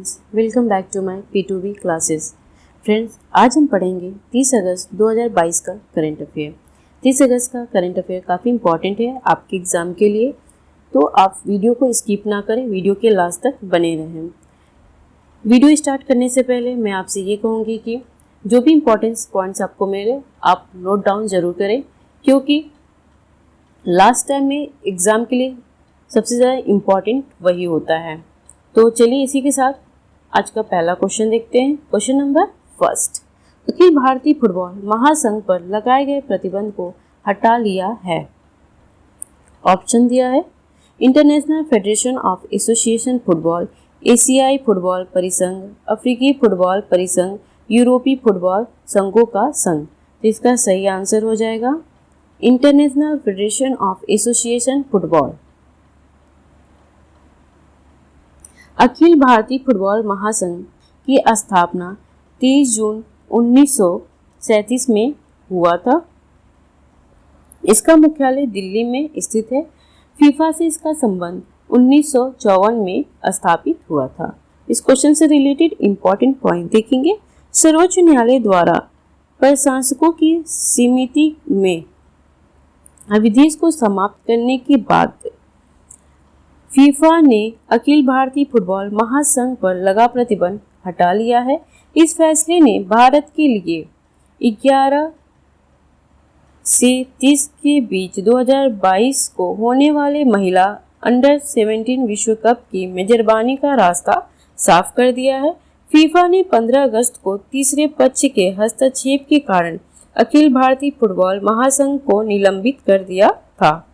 Friends, welcome back to my P2B classes. Friends, आज हम पढ़ेंगे 30 अगस्त 2022 का करंट अफेयर। 30 अगस्त का करंट अफेयर काफ़ी इंपॉर्टेंट है आपके एग्ज़ाम के लिए, तो आप वीडियो को स्किप ना करें, वीडियो के लास्ट तक बने रहें। वीडियो स्टार्ट करने से पहले मैं आपसे ये कहूँगी कि जो भी इम्पोर्टेंस पॉइंट्स आपको मिले आप नोट डाउन ज़रूर करें, क्योंकि लास्ट टाइम में एग्ज़ाम के लिए सबसे ज़्यादा इम्पॉर्टेंट वही होता है। तो चलिए इसी के साथ आज का पहला क्वेश्चन देखते हैं। क्वेश्चन नंबर फर्स्ट, अखिल भारतीय फुटबॉल महासंघ पर लगाए गए प्रतिबंध को हटा लिया है। ऑप्शन दिया है international federation of association football, एशियाई फुटबॉल परिसंघ, अफ्रीकी फुटबॉल परिसंघ, यूरोपीय फुटबॉल संघों का संघ। तो इसका सही आंसर हो जाएगा international federation of association football. अखिल भारतीय फुटबॉल महासंघ की स्थापना 30 जून 1937 में हुआ था। इसका मुख्यालय दिल्ली में स्थित है। फीफा से इसका संबंध 1954 में स्थापित हुआ था। इस क्वेश्चन से रिलेटेड इंपॉर्टेंट पॉइंट देखेंगे। सर्वोच्च न्यायालय द्वारा प्रशासकों की समिति में अविधेश को समाप्त करने के बाद फीफा ने अखिल भारतीय फुटबॉल महासंघ पर लगा प्रतिबंध हटा लिया है। इस फैसले ने भारत के लिए 11 से 30 के बीच 2022 को होने वाले महिला अंडर 17 विश्व कप की मेजबानी का रास्ता साफ कर दिया है। फीफा ने 15 अगस्त को तीसरे पक्ष के हस्तक्षेप के कारण अखिल भारतीय फुटबॉल महासंघ को निलंबित कर दिया था।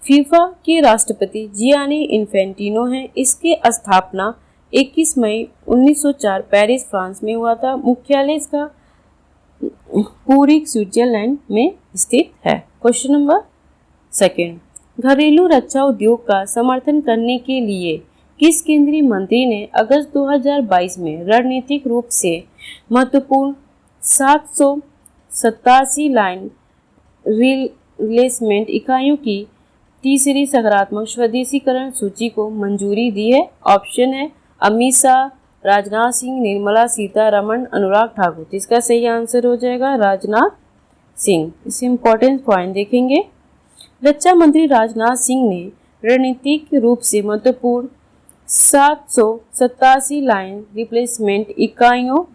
फीफा के राष्ट्रपति जियानी इन्फेंटिनो हैं। इसकी स्थापना 21 मई 1904 पेरिस, फ्रांस में हुआ था। मुख्यालय इसका पूरी स्विट्जरलैंड में स्थित है। क्वेश्चन नंबर सेकंड, घरेलू रक्षा उद्योग का समर्थन करने के लिए किस केंद्रीय मंत्री ने अगस्त 2022 में रणनीतिक रूप से महत्वपूर्ण 787 लाइन रिप्लेसमेंट इकाइयों की तीसरी सकारात्मक स्वदेशीकरण सूची को मंजूरी दी है? ऑप्शन है अमित शाह, राजनाथ सिंह, निर्मला सीतारमण, अनुराग ठाकुर। इसका सही आंसर हो जाएगा राजनाथ सिंह। इसे इंपॉर्टेंट पॉइंट देखेंगे। रक्षा मंत्री राजनाथ सिंह ने रणनीतिक रूप से महत्वपूर्ण 787 लाइन रिप्लेसमेंट इकाइयों,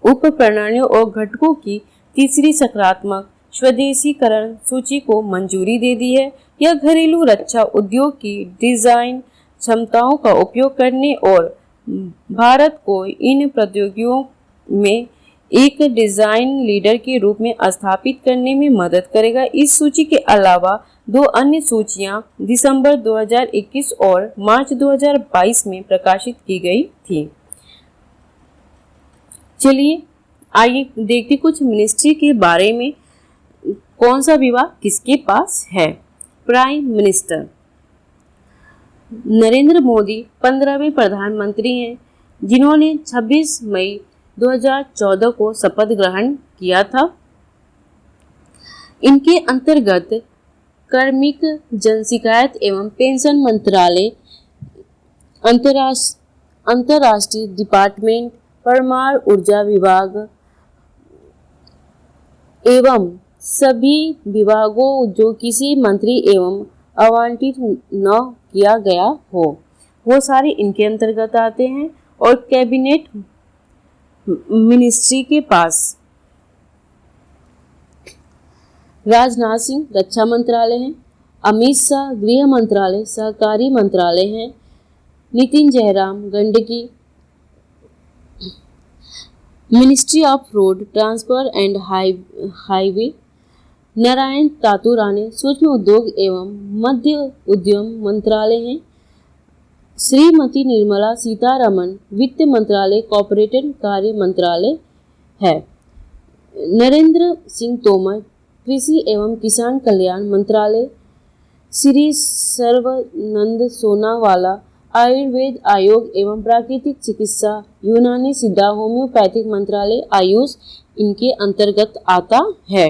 उप प्रणालियों और घटकों की तीसरी सकारात्मक स्वदेशीकरण सूची को मंजूरी दे दी है। यह घरेलू रक्षा उद्योग की डिजाइन क्षमताओं का उपयोग करने और भारत को इन प्रौद्योगिकियों में एक डिजाइन लीडर के रूप में स्थापित करने में मदद करेगा। इस सूची के अलावा 2 अन्य सूचियां दिसंबर 2021 और मार्च 2022 में प्रकाशित की गई थी। चलिए आइए देखते कुछ मिनिस्ट्री के बारे में। कौन सा विभाग किसके पास है? Prime minister. नरेंद्र मोदी 15वें प्रधानमंत्री हैं, जिन्होंने 26 मई 2014 को शपथ ग्रहण किया था। इनके अंतर्गत कार्मिक जन शिकायत एवं पेंशन मंत्रालय, अंतर्राष्ट्रीय डिपार्टमेंट, परमाणु ऊर्जा विभाग एवं सभी विभागों जो किसी मंत्री एवं आवंटित न किया गया हो, वो सारे इनके अंतर्गत आते हैं। और कैबिनेट मिनिस्ट्री के पास राजनाथ सिंह रक्षा मंत्रालय है, अमित शाह गृह मंत्रालय सहकारी मंत्रालय है, Nitin Jairam Gandaki ministry of road transport and highway, Narayan तातुराने सूक्ष्म उद्योग एवं मध्य उद्यम मंत्रालय है, श्रीमती निर्मला सीतारमण वित्त मंत्रालय कॉर्पोरेट कार्य मंत्रालय है, नरेंद्र सिंह तोमर कृषि एवं किसान कल्याण मंत्रालय, श्री सर्वानंद सोनोवाल आयुर्वेद आयोग एवं प्राकृतिक चिकित्सा यूनानी सिद्धा होम्योपैथिक मंत्रालय आयुष इनके अंतर्गत आता है।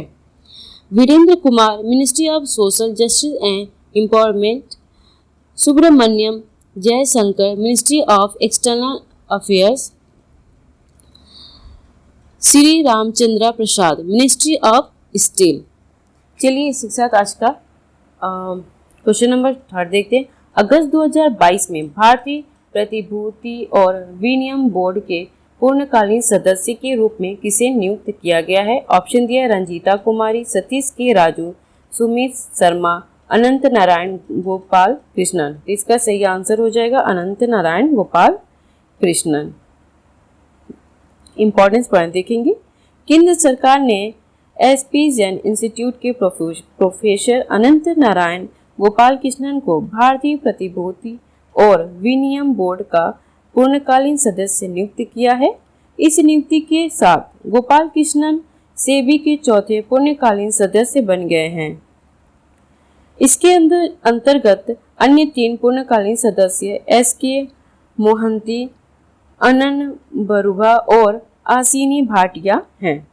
Virendra Kumar ministry of social justice and empowerment, Subrahmanyam Jaishankar ministry of external affairs, Shri Ramchandra Prasad ministry of steel. चलिए इसी के साथ आज का क्वेश्चन नंबर 3 देखते हैं। अगस्त 2022 में भारतीय प्रतिभूति और विनिमय बोर्ड के पूर्णकालीन सदस्य के रूप में किसे नियुक्त किया गया है? ऑप्शन दिया रंजीता कुमारी, सतीश के राजू, सुमित शर्मा, अनंत नारायण गोपाल कृष्णन। इसका सही आंसर हो जाएगा अनंत नारायण गोपाल कृष्णन। इंपॉर्टेंस पॉइंट देखेंगे। केंद्र सरकार ने एसपी जैन इंस्टीट्यूट के प्रोफेसर अनंत नारायण गोपाल कृष्णन को भारतीय प्रतिभूति और विनिमय बोर्ड का पूर्णकालीन सदस्य नियुक्त किया है। इस नियुक्ति के साथ गोपाल कृष्णन सेबी के चौथे पूर्णकालीन सदस्य बन गए हैं। इसके अंतर्गत अन्य 3 पूर्णकालीन सदस्य एसके मोहंती, अनन बरुआ और आसीनी भाटिया हैं।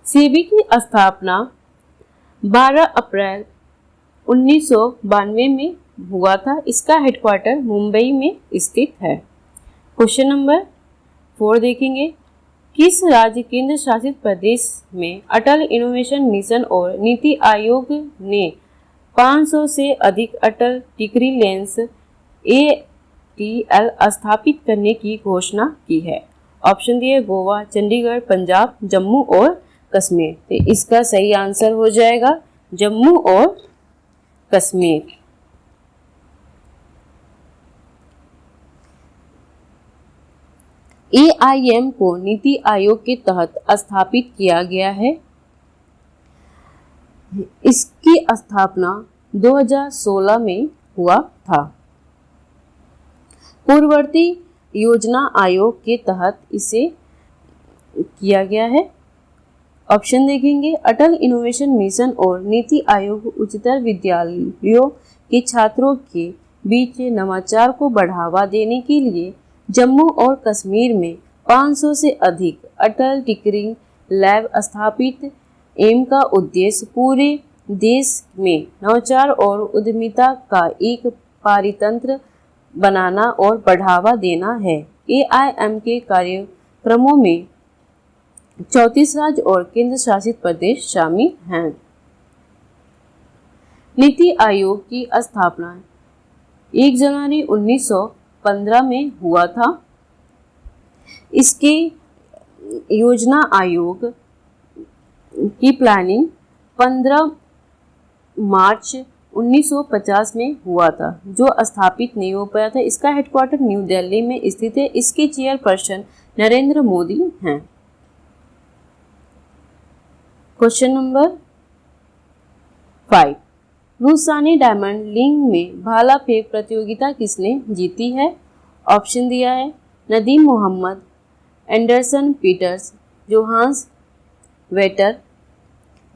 सेबी की स्थापना 12 अप्रैल 1992 में हुआ था। इसका हेडक्वार्टर मुंबई में स्थित है। क्वेश्चन नंबर 4 देखेंगे। किस राज्य केंद्र शासित प्रदेश में अटल इनोवेशन मिशन और नीति आयोग ने 500 से अधिक अटल टिकरी लेंस ATL स्थापित करने की घोषणा की है? ऑप्शन दिए गोवा, चंडीगढ़, पंजाब, जम्मू और कश्मीर। तो इसका सही आंसर हो जाएगा जम्मू और कश्मीर। AIM को नीति आयोग के तहत स्थापित किया गया है। इसकी स्थापना 2016 में हुआ था। पूर्ववर्ती योजना आयोग के तहत इसे किया गया है। ऑप्शन देखेंगे। अटल इनोवेशन मिशन और नीति आयोग उच्चतर विद्यालयों के छात्रों के बीच नवाचार को बढ़ावा देने के लिए जम्मू और कश्मीर में 500 से अधिक अटल टिकरिंग लैब स्थापित। एम का उद्देश्य पूरे देश में नवाचार और उद्यमिता का एक परितंत्र बनाना और बढ़ावा देना है। AIM के कार्यक्रमों में 34 राज्य और केंद्र शासित प्रदेश शामिल हैं। नीति आयोग की स्थापना 1 जनवरी 1915 में हुआ था। इसके योजना आयोग की प्लानिंग 15 मार्च 1950 में हुआ था, जो स्थापित नहीं हो पाया था। इसका हेडक्वार्टर न्यू दिल्ली में स्थित है। इसके चेयरपर्सन नरेंद्र मोदी हैं। Question number 5। रूसानी डायमंड लीग में भाला फेंक प्रतियोगिता किसने जीती है? ऑप्शन दिया है Nadeem Mohammad, Anderson Peters, Johannes Vetter,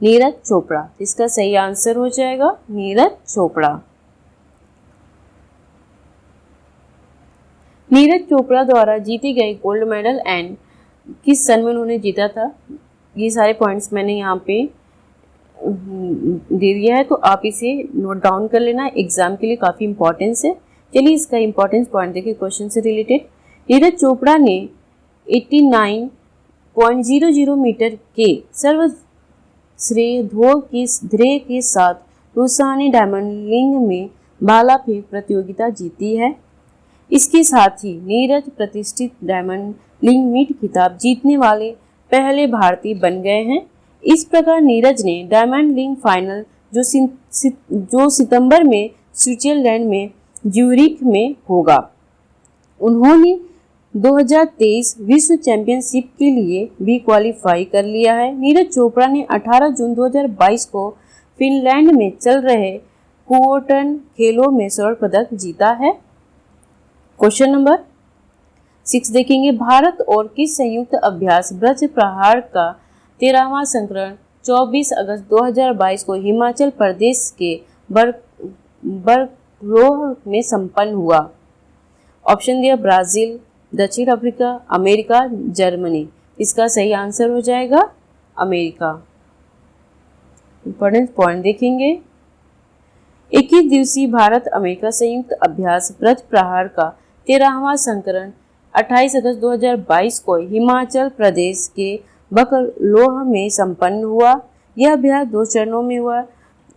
Neeraj Chopra. इसका सही आंसर हो जाएगा नीरज चोपड़ा। नीरज चोपड़ा द्वारा जीती गई गोल्ड मेडल एंड किस सन में उन्होंने जीता था? ये सारे पॉइंट्स मैंने यहाँ पे दे दिया है, तो आप इसे नोट डाउन कर लेना। एग्जाम के लिए काफ़ी इंपॉर्टेंस है। चलिए इसका इंपॉर्टेंस पॉइंट देखिए क्वेश्चन से रिलेटेड। नीरज चोपड़ा ने 89.00 मीटर के सर्वश्रेष्ठ ध्येय के साथ रूसानी डायमंड लीग में भाला फेंक प्रतियोगिता जीती है। इसके साथ ही नीरज प्रतिष्ठित डायमंड लीग मीट खिताब जीतने वाले पहले भारतीय बन गए हैं। इस प्रकार नीरज ने डायमंड लीग फाइनल जो सितंबर में स्विट्जरलैंड में ज्यूरिख में होगा, उन्होंने 2023 विश्व चैंपियनशिप के लिए भी क्वालिफाई कर लिया है। नीरज चोपड़ा ने 18 जून 2022 को फिनलैंड में चल रहे कुओर्टन खेलों में स्वर्ण पदक जीता है। क्वेश्चन नंबर 6 देखेंगे। भारत और किस संयुक्त अभ्यास ब्रज प्रहार का 13वां संस्करण 24 अगस्त 2022 को हिमाचल प्रदेश के बरगलोह में संपन्न हुआ? ऑप्शन दिया ब्राजील, दक्षिण अफ्रीका, अमेरिका, जर्मनी। इसका सही आंसर हो जाएगा अमेरिका। इंपॉर्टेंट पॉइंट देखेंगे। 21 दिवसीय भारत अमेरिका संयुक्त अभ्यास ब्रज प्रहार का 13वां संस्करण 28 अगस्त 2022 को हिमाचल प्रदेश के बकलोह में संपन्न हुआ। यह अभ्यास 2 चरणों में हुआ।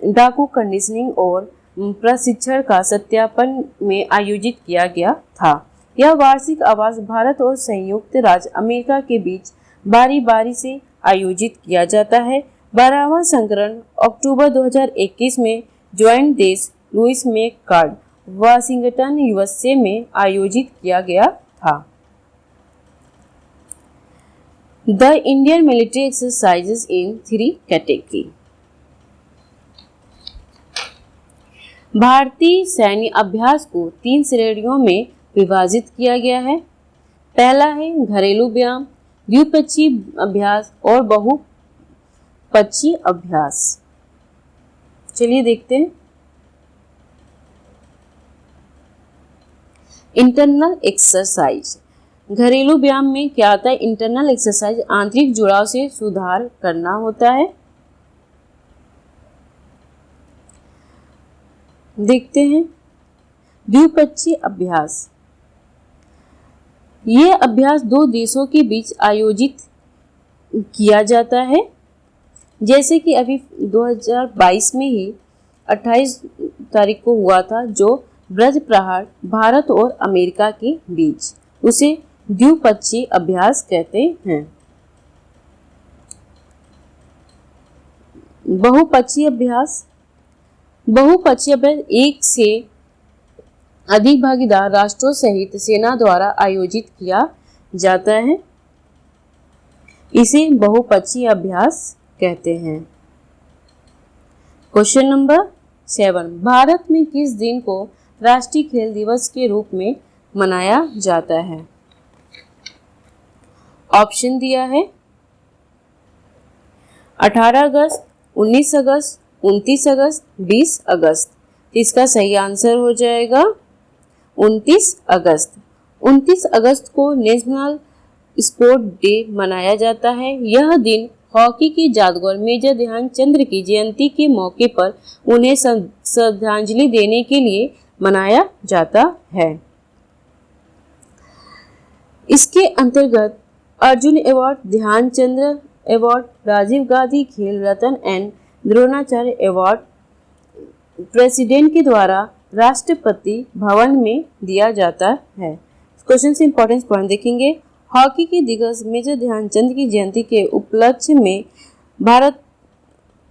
डाकू कंडीशनिंग और प्रशिक्षण का सत्यापन में आयोजित किया गया था। यह वार्षिक अभ्यास भारत और संयुक्त राज्य अमेरिका के बीच बारी बारी से आयोजित किया जाता है। 12वां संस्करण अक्टूबर 2021 में ज्वाइंट देश लुइस मैककॉर्ड वाशिंगटन यूएसए में आयोजित किया गया था। The Indian military exercises in 3 category. भारतीय सैन्य अभ्यास को 3 श्रेणियों में विभाजित किया गया है। पहला है घरेलू व्यायाम, द्विपक्षीय अभ्यास और बहुपक्षीय अभ्यास। चलिए देखते हैं। Internal exercise. घरेलू व्यायाम में क्या आता है? इंटरनल एक्सरसाइज आंतरिक जुड़ाव से सुधार करना होता है। देखते हैं द्विपक्षीय अभ्यास। ये अभ्यास 2 देशों के बीच आयोजित किया जाता है, जैसे कि अभी 2022 में ही 28 तारीख को हुआ था जो ब्रज प्रहार भारत और अमेरिका के बीच, उसे द्विपक्षीय अभ्यास कहते हैं। बहुपक्षीय अभ्यास। बहुपक्षीय अभ्यास 1 से अधिक भागीदार राष्ट्रों सहित सेना द्वारा आयोजित किया जाता है। इसे बहुपक्षीय अभ्यास कहते हैं। क्वेश्चन नंबर 7, भारत में किस दिन को राष्ट्रीय खेल दिवस के रूप में मनाया जाता है? ऑप्शन दिया है 18 अगस्त, 19 अगस्त, 29 अगस्त, 20 अगस्त। इसका सही आंसर हो जाएगा 29 अगस्त। 29 अगस्त को नेशनल स्पोर्ट डे मनाया जाता है। यह दिन हॉकी के जादूगर मेजर ध्यानचंद की जयंती के मौके पर उन्हें श्रद्धांजलि देने के लिए मनाया जाता है। इसके अंतर्गत अर्जुन अवार्ड, ध्यानचंद अवार्ड, राजीव गांधी खेल रत्न एंड द्रोणाचार्य अवार्ड प्रेसिडेंट के द्वारा राष्ट्रपति भवन में दिया जाता है। क्वेश्चन से इंपॉर्टेंट पॉइंट देखेंगे। हॉकी के दिग्गज मेजर ध्यानचंद की जयंती के उपलक्ष्य में भारत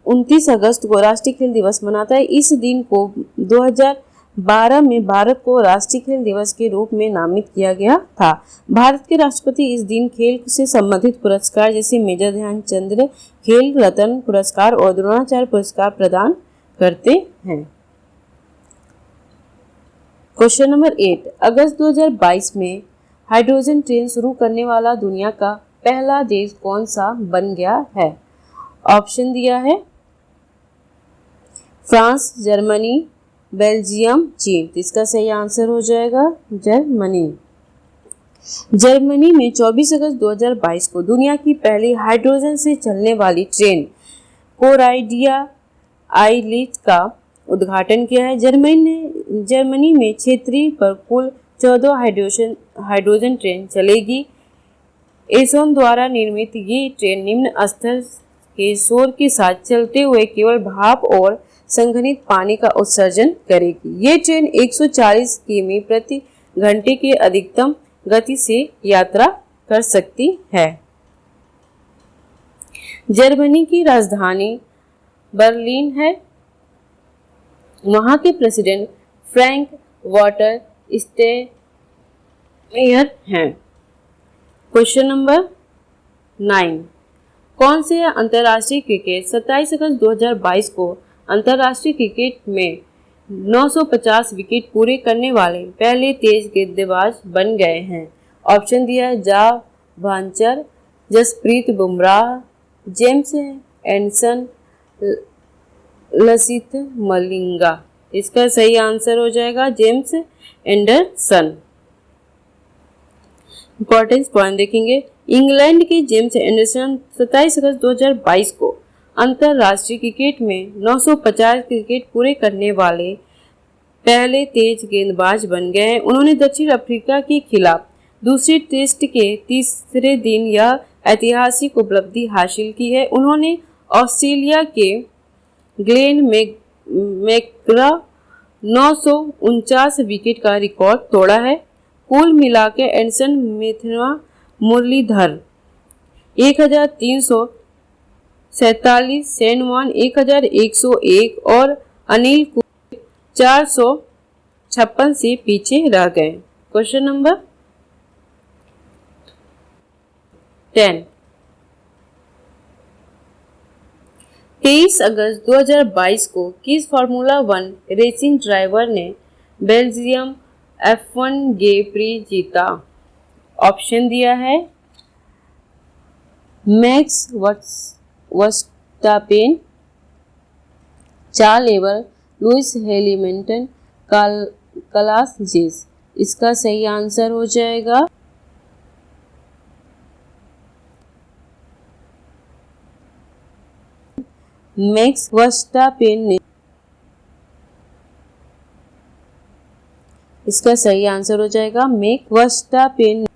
29 अगस्त को राष्ट्रीय खेल दिवस मनाता है। इस दिन को 2012 में भारत को राष्ट्रीय खेल दिवस के रूप में नामित किया गया था। भारत के राष्ट्रपति इस दिन खेल से संबंधित पुरस्कार जैसे मेजर ध्यानचंद खेल रत्न पुरस्कार और द्रोणाचार्य पुरस्कार प्रदान करते हैं। क्वेश्चन नंबर 8, अगस्त 2022 में हाइड्रोजन ट्रेन शुरू करने वाला दुनिया का पहला देश कौन सा बन गया है? ऑप्शन दिया है फ्रांस, जर्मनी, बेल्जियम, चीन। इसका सही आंसर हो जाएगा जर्मनी। जर्मनी में 24 अगस्त 2022 को दुनिया की पहली हाइड्रोजन से चलने वाली ट्रेन कोराइडिया आइलिट का उद्घाटन किया है। जर्मनी में क्षेत्रीय पर कुल 14 हाइड्रोजन ट्रेन चलेगी। एसोन द्वारा निर्मित ये ट्रेन निम्न स्तर के शोर के साथ चलते हुए केवल भाप और संघनित पानी का उत्सर्जन करेगी। ये ट्रेन 140 किमी प्रति घंटे की अधिकतम गति से यात्रा कर सकती है। जर्मनी की राजधानी बर्लिन है। वहां के प्रेसिडेंट फ्रैंक वाल्टर स्टेइनमायर हैं। क्वेश्चन नंबर 9, कौन से अंतर्राष्ट्रीय क्रिकेट 27 अगस्त 2022 को अंतर्राष्ट्रीय क्रिकेट में 950 विकेट पूरे करने वाले पहले तेज गेंदबाज बन गए हैं? ऑप्शन दिया है जावांचर, जसप्रीत बुमराह, जेम्स एंडरसन, लसिथ मलिंगा। इसका सही आंसर हो जाएगा जेम्स एंडरसन। इंपॉर्टेंस पॉइंट देखेंगे। इंग्लैंड के जेम्स एंडरसन 27 अगस्त 2022 को अंतरराष्ट्रीय क्रिकेट में 950 क्रिकेट पूरे करने वाले पहले तेज गेंदबाज बन गए हैं। उन्होंने दक्षिण अफ्रीका के खिलाफ दूसरे टेस्ट के तीसरे दिन यह ऐतिहासिक उपलब्धि हासिल की है। उन्होंने ऑस्ट्रेलिया के ग्लेन मैकग्रा 949 विकेट का रिकॉर्ड तोड़ा है। कुल मिलाकर एंडरसन, मिथुना, मुरलीधर 1347, शेन वॉर्न 1101 और अनिल कुंबले 456 से पीछे रह गए। Question number 10। 23 अगस्त 2022 को किस फार्मूला 1 रेसिंग ड्राइवर ने बेल्जियम F1 गे प्री जीता? ऑप्शन दिया है Max Verstappen, Charles Leclerc, Lewis Hamilton, Carlos Sainz. इसका सही आंसर हो जाएगा मैक्स वर्स्टापेन ने। इसका सही आंसर हो जाएगा max Verstappen.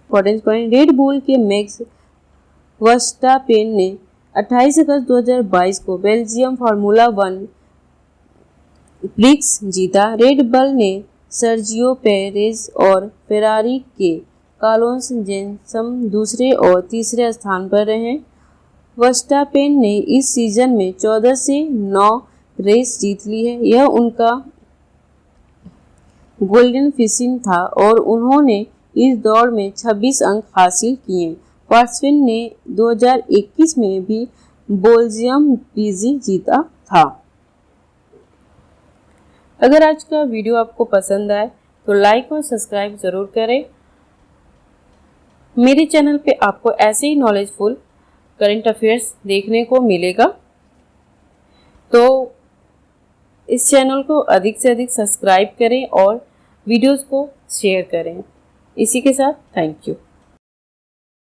Important point, red bull के मैक्स वर्स्टापेन ने 28 अगस्त 2022 को बेल्जियम फार्मूला 1 प्रिक्स जीता। रेड बुल ने सर्जियो पेरेज और फेरारी के कार्लोस जेनसम दूसरे और तीसरे स्थान पर रहे। वर्स्टापेन ने इस सीजन में 14 से 9 रेस जीत ली है। यह उनका गोल्डन फिनिश था और उन्होंने इस दौड़ में 26 अंक हासिल किए। वर्स्टापेन ने 2021 में भी बेल्जियम पीजी जीता था। अगर आज का वीडियो आपको पसंद आए तो लाइक और सब्सक्राइब जरूर करें। मेरे चैनल पे आपको ऐसे ही नॉलेजफुल करंट अफेयर्स देखने को मिलेगा, तो इस चैनल को अधिक से अधिक सब्सक्राइब करें और वीडियोस को शेयर करें। इसी के साथ थैंक यू।